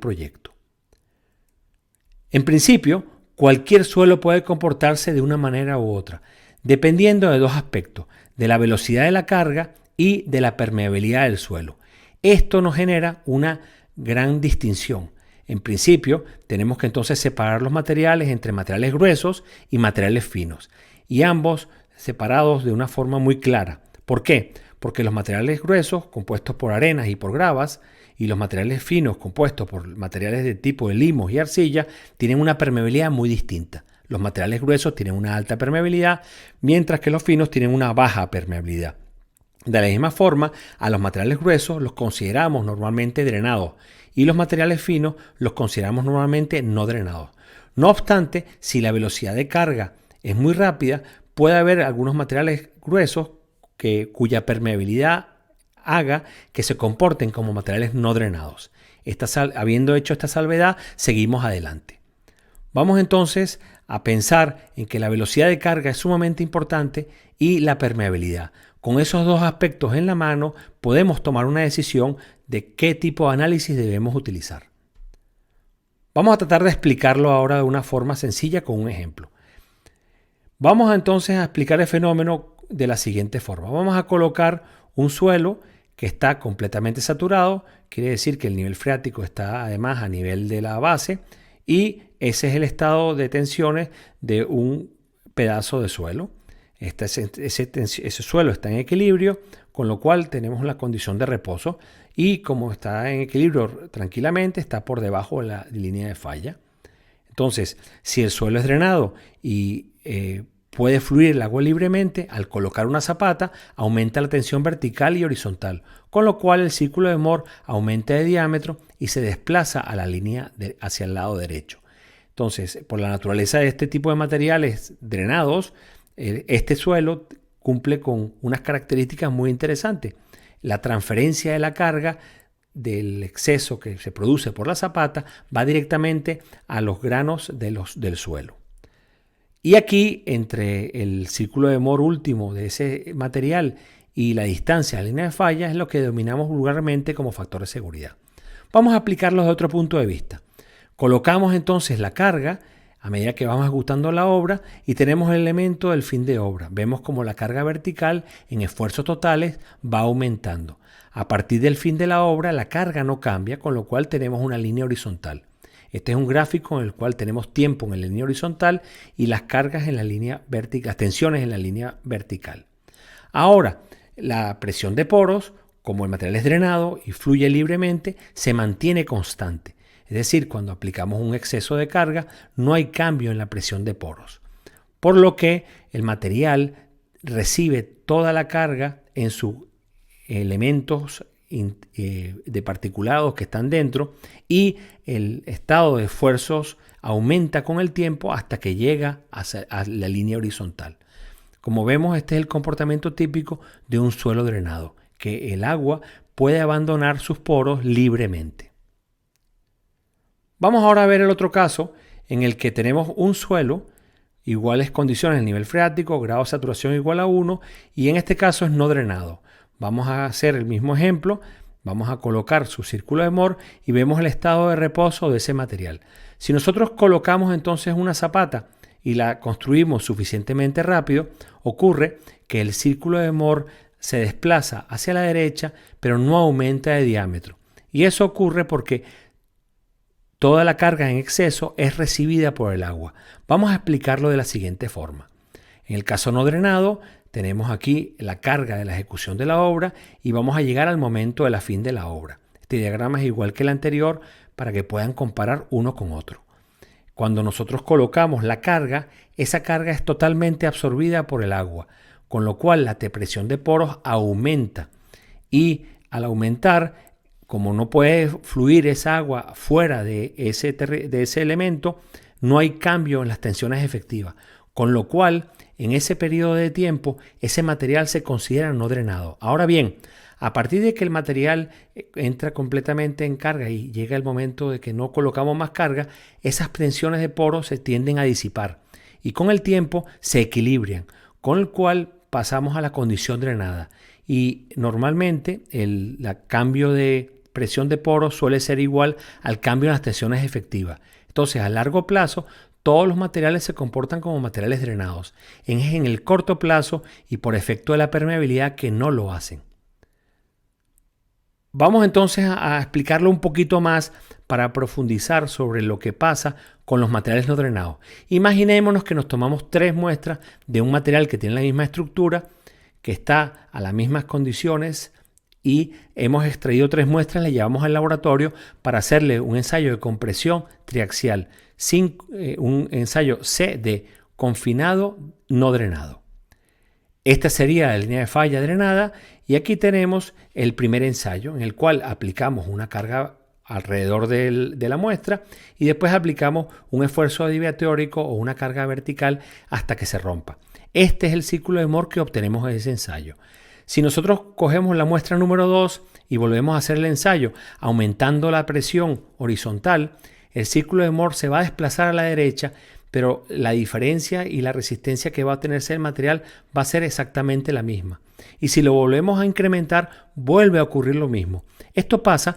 proyecto. En principio, cualquier suelo puede comportarse de una manera u otra, dependiendo de dos aspectos, de la velocidad de la carga y de la permeabilidad del suelo. Esto nos genera una gran distinción. En principio, tenemos que entonces separar los materiales entre materiales gruesos y materiales finos, y ambos separados de una forma muy clara. ¿Por qué? Porque los materiales gruesos, compuestos por arenas y por gravas, y los materiales finos, compuestos por materiales de tipo de limos y arcilla, tienen una permeabilidad muy distinta. Los materiales gruesos tienen una alta permeabilidad, mientras que los finos tienen una baja permeabilidad. De la misma forma, a los materiales gruesos los consideramos normalmente drenados y los materiales finos los consideramos normalmente no drenados. No obstante, si la velocidad de carga es muy rápida, puede haber algunos materiales gruesos cuya permeabilidad haga que se comporten como materiales no drenados. Habiendo hecho esta salvedad, seguimos adelante. Vamos entonces a pensar en que la velocidad de carga es sumamente importante y la permeabilidad. Con esos dos aspectos en la mano, podemos tomar una decisión de qué tipo de análisis debemos utilizar. Vamos a tratar de explicarlo ahora de una forma sencilla con un ejemplo. Vamos entonces a explicar el fenómeno de la siguiente forma. Vamos a colocar un suelo que está completamente saturado, quiere decir que el nivel freático está además a nivel de la base y ese es el estado de tensiones de un pedazo de suelo. Ese suelo está en equilibrio, con lo cual tenemos la condición de reposo y como está en equilibrio tranquilamente, está por debajo de la línea de falla. Entonces, si el suelo es drenado y puede fluir el agua libremente, al colocar una zapata aumenta la tensión vertical y horizontal, con lo cual el círculo de Mohr aumenta de diámetro y se desplaza a la línea hacia el lado derecho. Entonces, por la naturaleza de este tipo de materiales drenados, este suelo cumple con unas características muy interesantes. La transferencia de la carga del exceso que se produce por la zapata va directamente a los granos del suelo. Y aquí, entre el círculo de Mohr último de ese material y la distancia a la línea de falla, es lo que denominamos vulgarmente como factor de seguridad. Vamos a aplicarlo desde otro punto de vista. Colocamos entonces la carga a medida que vamos ejecutando la obra y tenemos el elemento del fin de obra. Vemos como la carga vertical en esfuerzos totales va aumentando. A partir del fin de la obra, la carga no cambia, con lo cual tenemos una línea horizontal. Este es un gráfico en el cual tenemos tiempo en la línea horizontal y las cargas en la línea vertical, las tensiones en la línea vertical. Ahora, la presión de poros, como el material es drenado y fluye libremente, se mantiene constante. Es decir, cuando aplicamos un exceso de carga, no hay cambio en la presión de poros. Por lo que el material recibe toda la carga en sus elementos de particulados que están dentro y el estado de esfuerzos aumenta con el tiempo hasta que llega a la línea horizontal. Como vemos, este es el comportamiento típico de un suelo drenado, que el agua puede abandonar sus poros libremente. Vamos ahora a ver el otro caso en el que tenemos un suelo, iguales condiciones, nivel freático, grado de saturación igual a 1 y en este caso es no drenado. Vamos a hacer el mismo ejemplo, vamos a colocar su círculo de Mohr y vemos el estado de reposo de ese material. Si nosotros colocamos entonces una zapata y la construimos suficientemente rápido, ocurre que el círculo de Mohr se desplaza hacia la derecha, pero no aumenta de diámetro. Y eso ocurre porque toda la carga en exceso es recibida por el agua. Vamos a explicarlo de la siguiente forma. En el caso no drenado, tenemos aquí la carga de la ejecución de la obra y vamos a llegar al momento de la fin de la obra. Este diagrama es igual que el anterior para que puedan comparar uno con otro. Cuando nosotros colocamos la carga, esa carga es totalmente absorbida por el agua, con lo cual la presión de poros aumenta y al aumentar, como no puede fluir esa agua fuera de ese elemento, no hay cambio en las tensiones efectivas, con lo cual en ese periodo de tiempo ese material se considera no drenado. Ahora bien, a partir de que el material entra completamente en carga y llega el momento de que no colocamos más carga, esas tensiones de poros se tienden a disipar y con el tiempo se equilibran, con el cual pasamos a la condición drenada y normalmente el cambio de presión de poros suele ser igual al cambio en las tensiones efectivas. Entonces, a largo plazo, todos los materiales se comportan como materiales drenados. Es en el corto plazo y por efecto de la permeabilidad que no lo hacen. Vamos entonces a explicarlo un poquito más para profundizar sobre lo que pasa con los materiales no drenados. Imaginémonos que nos tomamos 3 muestras de un material que tiene la misma estructura, que está a las mismas condiciones, y hemos extraído 3 muestras, las llevamos al laboratorio para hacerle un ensayo de compresión triaxial, sin un ensayo C de confinado no drenado. Esta sería la línea de falla drenada y aquí tenemos el primer ensayo en el cual aplicamos una carga alrededor de la muestra y después aplicamos un esfuerzo adiabatórico o una carga vertical hasta que se rompa. Este es el círculo de Mohr que obtenemos en ese ensayo. Si nosotros cogemos la muestra número 2 y volvemos a hacer el ensayo aumentando la presión horizontal, el círculo de Mohr se va a desplazar a la derecha, pero la diferencia y la resistencia que va a tenerse el material va a ser exactamente la misma. Y si lo volvemos a incrementar, vuelve a ocurrir lo mismo. Esto pasa